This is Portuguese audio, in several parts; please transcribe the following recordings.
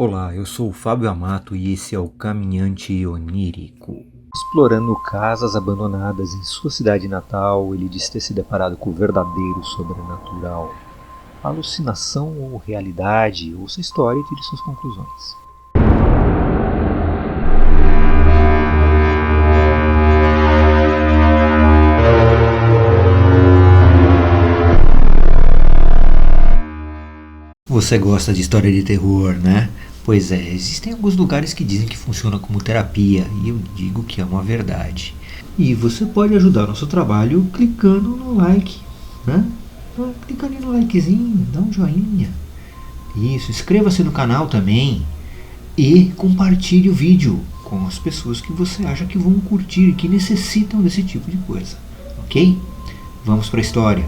Olá, eu sou o Fábio Amato e esse é o Caminhante Onírico. Explorando casas abandonadas em sua cidade natal, ele diz ter se deparado com o verdadeiro sobrenatural. Alucinação ou realidade? Ouça a história e tire suas conclusões. Você gosta de história de terror, né? Pois é, existem alguns lugares que dizem que funciona como terapia e eu digo que é uma verdade. E você pode ajudar o nosso trabalho clicando no like, né? Clica ali no likezinho, dá um joinha. Isso, inscreva-se no canal também e compartilhe o vídeo com as pessoas que você acha que vão curtir e que necessitam desse tipo de coisa, ok? Vamos para a história.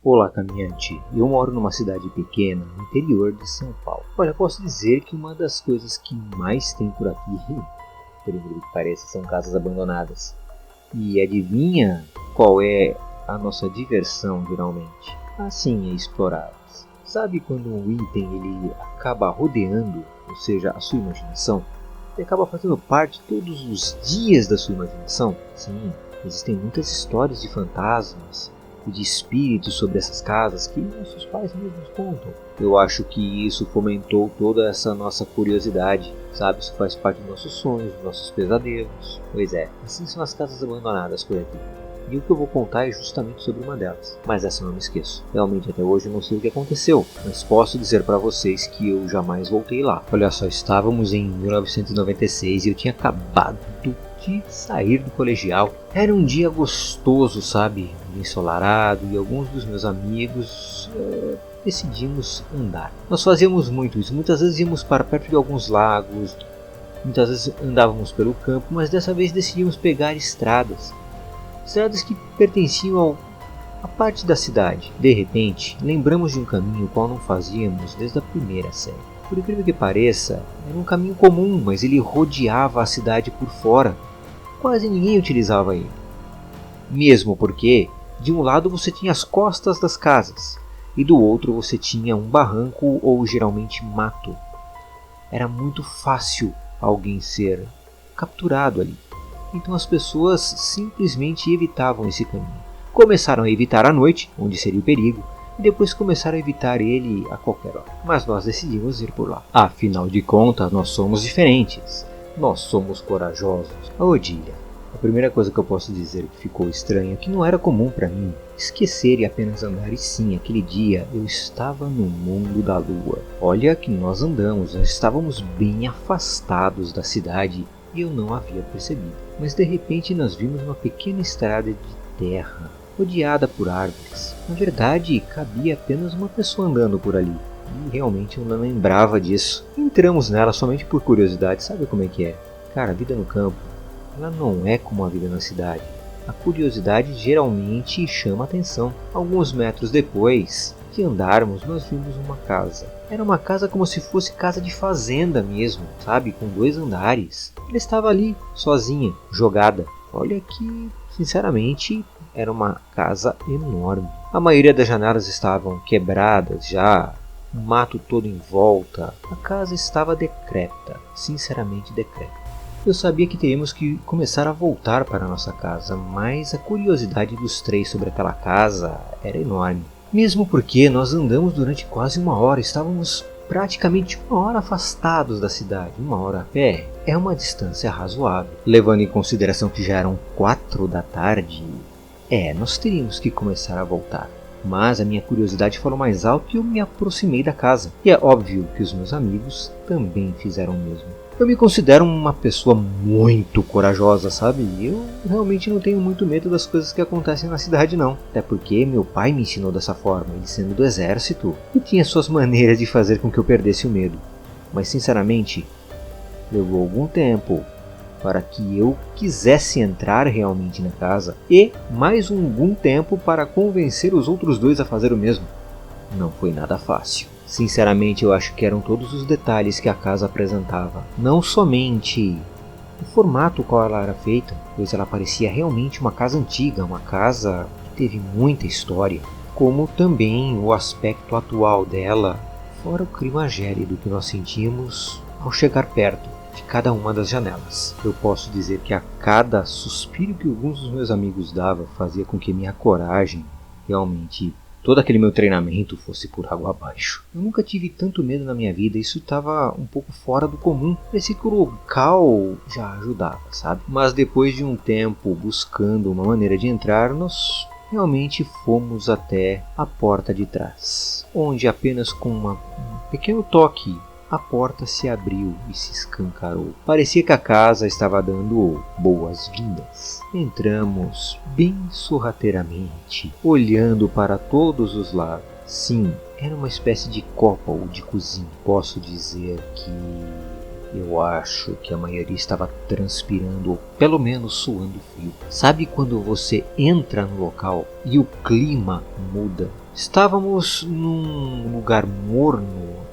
Olá, caminhante. Eu moro numa cidade pequena no interior de São Paulo. Olha, posso dizer que uma das coisas que mais tem por aqui, por incrível que pareça, são casas abandonadas. E adivinha qual é a nossa diversão, geralmente? Assim, é explorá-las. Sabe quando um item ele acaba rodeando, ou seja, a sua imaginação? Ele acaba fazendo parte todos os dias da sua imaginação? Sim, existem muitas histórias de fantasmas e de espíritos sobre essas casas que nossos pais mesmos contam. Eu acho que isso fomentou toda essa nossa curiosidade, sabe? Isso faz parte dos nossos sonhos, dos nossos pesadelos. Pois é, assim são as casas abandonadas por aqui. E o que eu vou contar é justamente sobre uma delas. Mas essa eu não me esqueço. Realmente até hoje eu não sei o que aconteceu, mas posso dizer para vocês que eu jamais voltei lá. Olha só, estávamos em 1996 e eu tinha acabado de sair do colegial. Era um dia gostoso, sabe? Ensolarado, e alguns dos meus amigos decidimos andar. Nós fazíamos muito isso. Muitas vezes íamos para perto de alguns lagos, muitas vezes andávamos pelo campo, mas dessa vez decidimos pegar estradas que pertenciam a parte da cidade. De repente, lembramos de um caminho qual não fazíamos desde a primeira série. Por incrível que pareça, era um caminho comum, mas ele rodeava a cidade por fora. Quase ninguém utilizava ele. Mesmo porque, de um lado você tinha as costas das casas, e do outro você tinha um barranco ou geralmente mato. Era muito fácil alguém ser capturado ali. Então as pessoas simplesmente evitavam esse caminho. Começaram a evitar à noite, onde seria o perigo, e depois começaram a evitar ele a qualquer hora. Mas nós decidimos ir por lá. Afinal de contas, nós somos diferentes. Nós somos corajosos. A Odília. A primeira coisa que eu posso dizer que ficou estranha é que não era comum para mim esquecer e apenas andar. E sim, aquele dia eu estava no mundo da lua. Olha que nós andamos, nós estávamos bem afastados da cidade e eu não havia percebido. Mas de repente nós vimos uma pequena estrada de terra, rodeada por árvores. Na verdade, cabia apenas uma pessoa andando por ali. E realmente eu não lembrava disso. Entramos nela somente por curiosidade, sabe como é que é? Cara, a vida no campo, ela não é como a vida na cidade. A curiosidade geralmente chama atenção. Alguns metros depois de andarmos, nós vimos uma casa. Era uma casa como se fosse casa de fazenda mesmo, sabe? Com 2 andares. Ela estava ali, sozinha, jogada. Olha que, sinceramente, era uma casa enorme. A maioria das janelas estavam quebradas já, o mato todo em volta. A casa estava decrépita, sinceramente decrépita. Eu sabia que teríamos que começar a voltar para a nossa casa, mas a curiosidade dos 3 sobre aquela casa era enorme. Mesmo porque nós andamos durante quase 1 hora, estávamos praticamente 1 hora afastados da cidade. 1 hora a pé é uma distância razoável. Levando em consideração que já eram 4 da tarde, nós teríamos que começar a voltar. Mas a minha curiosidade falou mais alto e eu me aproximei da casa. E é óbvio que os meus amigos também fizeram o mesmo. Eu me considero uma pessoa muito corajosa, sabe? Eu realmente não tenho muito medo das coisas que acontecem na cidade, não. Até porque meu pai me ensinou dessa forma, ele sendo do exército, e tinha suas maneiras de fazer com que eu perdesse o medo. Mas sinceramente, levou algum tempo para que eu quisesse entrar realmente na casa e mais algum tempo para convencer os outros dois a fazer o mesmo. Não foi nada fácil. Sinceramente, eu acho que eram todos os detalhes que a casa apresentava. Não somente o formato qual ela era feita, pois ela parecia realmente uma casa antiga, uma casa que teve muita história, como também o aspecto atual dela, fora o clima gélido que nós sentimos ao chegar perto de cada uma das janelas. Eu posso dizer que a cada suspiro que alguns dos meus amigos davam fazia com que minha coragem, realmente todo aquele meu treinamento, fosse por água abaixo. Eu nunca tive tanto medo na minha vida, isso estava um pouco fora do comum. Parecia que o local já ajudava, sabe? Mas depois de um tempo buscando uma maneira de entrar, nós realmente fomos até a porta de trás, onde apenas com um pequeno toque a porta se abriu e se escancarou. Parecia que a casa estava dando boas-vindas. Entramos bem sorrateiramente, olhando para todos os lados. Sim, era uma espécie de copa ou de cozinha. Posso dizer que eu acho que a maioria estava transpirando ou pelo menos suando frio. Sabe quando você entra no local e o clima muda? Estávamos num lugar morno,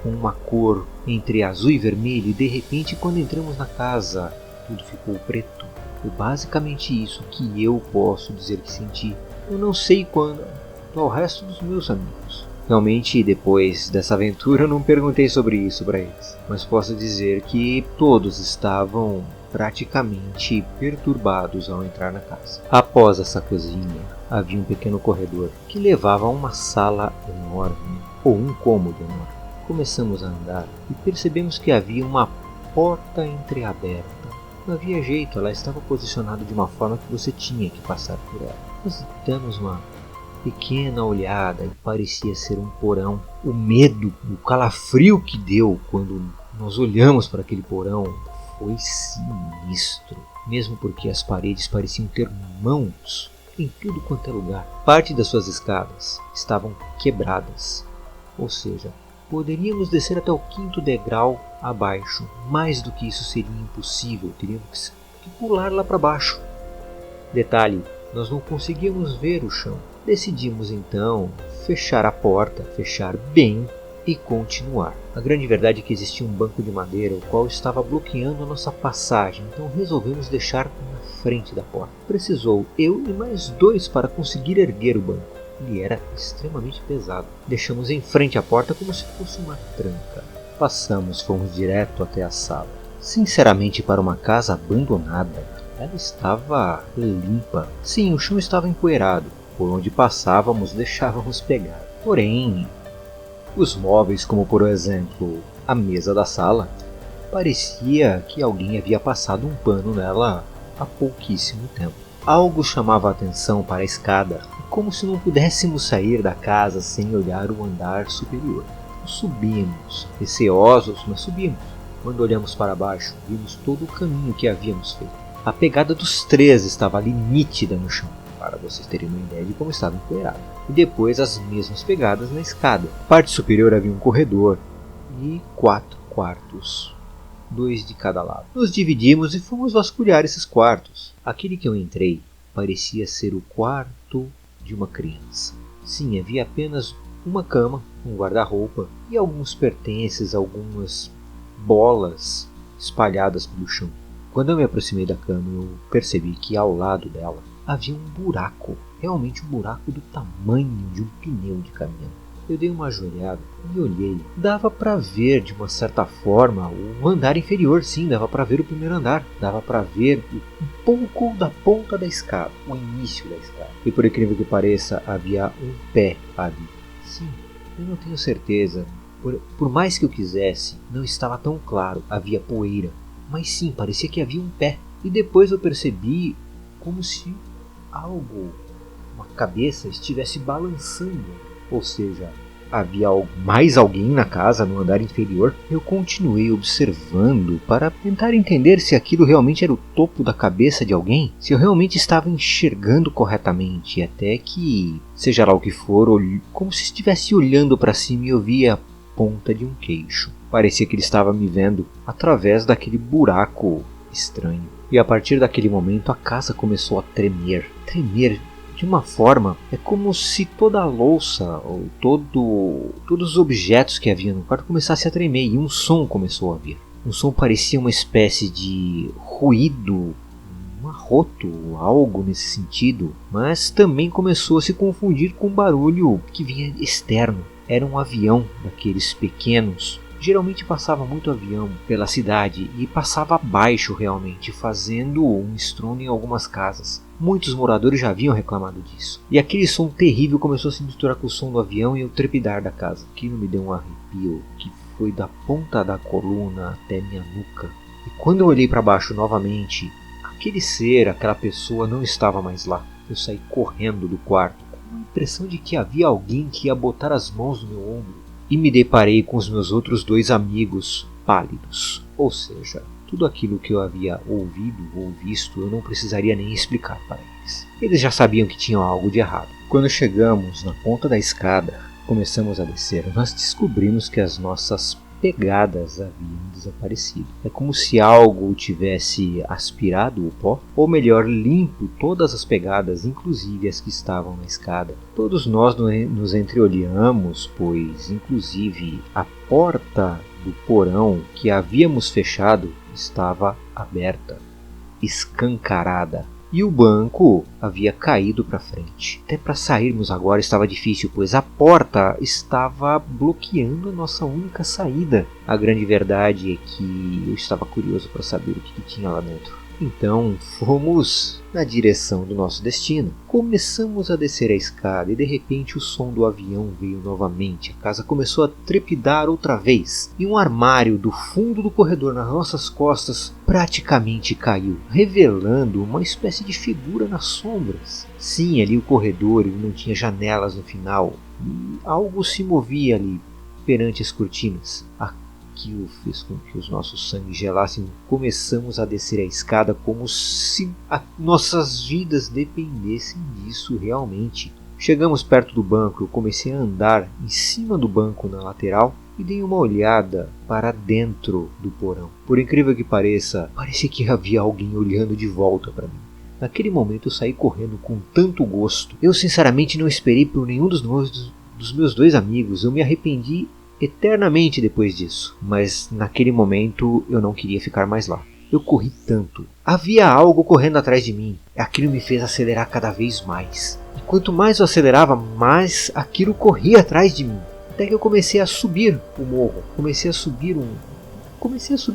com uma cor entre azul e vermelho, e de repente quando entramos na casa tudo ficou preto. Foi basicamente isso que eu posso dizer que senti. Eu não sei quando ao resto dos meus amigos. Realmente depois dessa aventura eu não perguntei sobre isso para eles, mas posso dizer que todos estavam praticamente perturbados ao entrar na casa. Após essa cozinha havia um pequeno corredor que levava a uma sala enorme, ou um cômodo enorme. Começamos a andar e percebemos que havia uma porta entreaberta. Não havia jeito, ela estava posicionada de uma forma que você tinha que passar por ela. Nós damos uma pequena olhada e parecia ser um porão. O medo, o calafrio que deu quando nós olhamos para aquele porão foi sinistro. Mesmo porque as paredes pareciam ter mãos em tudo quanto é lugar. Parte das suas escadas estavam quebradas, ou seja, poderíamos descer até o 5º degrau abaixo. Mais do que isso seria impossível, teríamos que pular lá para baixo. Detalhe, nós não conseguíamos ver o chão. Decidimos então fechar a porta, fechar bem e continuar. A grande verdade é que existia um banco de madeira o qual estava bloqueando a nossa passagem, então resolvemos deixar na frente da porta. Precisou eu e mais 2 para conseguir erguer o banco. Ele era extremamente pesado. Deixamos em frente à porta como se fosse uma tranca. Passamos, fomos direto até a sala. Sinceramente, para uma casa abandonada, ela estava limpa. Sim, o chão estava empoeirado. Por onde passávamos, deixávamos pegar. Porém, os móveis, como por exemplo a mesa da sala, parecia que alguém havia passado um pano nela há pouquíssimo tempo. Algo chamava a atenção para a escada, como se não pudéssemos sair da casa sem olhar o andar superior. Subimos, receosos, mas subimos. Quando olhamos para baixo, vimos todo o caminho que havíamos feito. A pegada dos 3 estava ali nítida no chão, para vocês terem uma ideia de como estava empoeirado. E depois as mesmas pegadas na escada. Na parte superior havia um corredor e 4 quartos, 2 de cada lado. Nos dividimos e fomos vasculhar esses quartos. Aquele que eu entrei parecia ser o quarto de uma criança. Sim, havia apenas uma cama, um guarda-roupa e alguns pertences, algumas bolas espalhadas pelo chão. Quando eu me aproximei da cama, eu percebi que ao lado dela havia um buraco, realmente um buraco do tamanho de um pneu de caminhão. Eu dei uma ajoelhada e olhei. Dava para ver de uma certa forma o andar inferior, sim, dava para ver o primeiro andar. Dava para ver um pouco da ponta da escada, o início da escada. E por incrível que pareça, havia um pé ali. Sim, eu não tenho certeza. Por mais que eu quisesse, não estava tão claro. Havia poeira. Mas sim, parecia que havia um pé. E depois eu percebi como se algo, uma cabeça, estivesse balançando. Ou seja, havia mais alguém na casa, no andar inferior. Eu continuei observando para tentar entender se aquilo realmente era o topo da cabeça de alguém, se eu realmente estava enxergando corretamente, até que, seja lá o que for, como se estivesse olhando para cima e eu via a ponta de um queixo. Parecia que ele estava me vendo através daquele buraco estranho. E a partir daquele momento a casa começou a tremer. Tremer de uma forma, é como se toda a louça ou todos os objetos que havia no quarto começassem a tremer e um som começou a vir. Um som parecia uma espécie de ruído, um arroto, algo nesse sentido, mas também começou a se confundir com um barulho que vinha externo. Era um avião daqueles pequenos. Geralmente passava muito avião pela cidade e passava abaixo realmente, fazendo um estrondo em algumas casas. Muitos moradores já haviam reclamado disso. E aquele som terrível começou a se misturar com o som do avião e o trepidar da casa. Aquilo me deu um arrepio que foi da ponta da coluna até minha nuca. E quando eu olhei para baixo novamente, aquele ser, aquela pessoa não estava mais lá. Eu saí correndo do quarto, com a impressão de que havia alguém que ia botar as mãos no meu ombro. E me deparei com os meus outros 2 amigos pálidos. Ou seja, tudo aquilo que eu havia ouvido ou visto eu não precisaria nem explicar para eles. Eles já sabiam que tinham algo de errado. Quando chegamos na ponta da escada, começamos a descer. Nós descobrimos que as nossas pegadas haviam desaparecido. É como se algo tivesse aspirado o pó, ou melhor, limpo todas as pegadas, inclusive as que estavam na escada. Todos nós nos entreolhamos, pois inclusive a porta do porão que havíamos fechado estava aberta, escancarada. E o banco havia caído para frente. Até para sairmos agora estava difícil, pois a porta estava bloqueando a nossa única saída. A grande verdade é que eu estava curioso para saber o que tinha lá dentro. Então fomos na direção do nosso destino. Começamos a descer a escada e de repente o som do avião veio novamente. A casa começou a trepidar outra vez. E um armário do fundo do corredor nas nossas costas praticamente caiu, revelando uma espécie de figura nas sombras. Sim, ali o corredor ele não tinha janelas no final. E algo se movia ali perante as cortinas. Aquilo fez com que os nossos sangues gelassem. Começamos a descer a escada como se nossas vidas dependessem disso realmente. Chegamos perto do banco, eu comecei a andar em cima do banco na lateral e dei uma olhada para dentro do porão. Por incrível que pareça, parecia que havia alguém olhando de volta para mim. Naquele momento eu saí correndo com tanto gosto. Eu sinceramente não esperei por nenhum dos meus 2 amigos. Eu me arrependi eternamente depois disso, mas naquele momento eu não queria ficar mais lá. Eu corri tanto. Havia algo correndo atrás de mim. Aquilo me fez acelerar cada vez mais. E quanto mais eu acelerava, mais aquilo corria atrás de mim. Até que eu comecei a subir o morro. Comecei a subir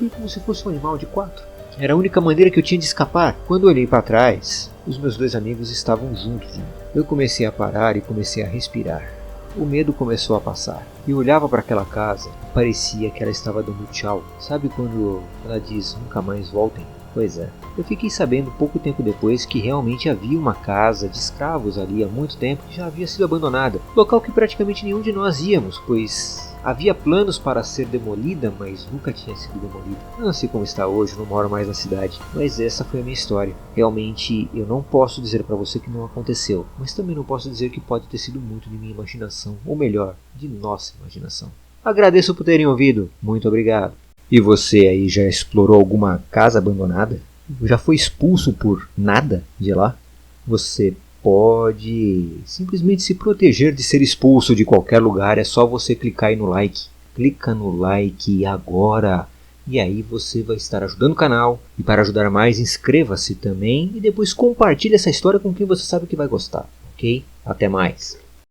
como se fosse um animal de 4. Era a única maneira que eu tinha de escapar. Quando eu olhei para trás, os meus 2 amigos estavam juntos de mim. Eu comecei a parar e comecei a respirar. O medo começou a passar. Eu olhava para aquela casa, parecia que ela estava dando tchau. Sabe quando ela diz, nunca mais voltem? Pois é. Eu fiquei sabendo pouco tempo depois que realmente havia uma casa de escravos ali há muito tempo que já havia sido abandonada. Local que praticamente nenhum de nós íamos, pois havia planos para ser demolida, mas nunca tinha sido demolida. Não sei como está hoje, não moro mais na cidade, mas essa foi a minha história. Realmente eu não posso dizer para você que não aconteceu, mas também não posso dizer que pode ter sido muito de minha imaginação, ou melhor, de nossa imaginação. Agradeço por terem ouvido, muito obrigado. E você aí já explorou alguma casa abandonada? Já foi expulso por nada de lá? Você pode simplesmente se proteger de ser expulso de qualquer lugar, é só você clicar aí no like. Clica no like agora e aí você vai estar ajudando o canal. E para ajudar mais, inscreva-se também e depois compartilhe essa história com quem você sabe que vai gostar, ok? Até mais!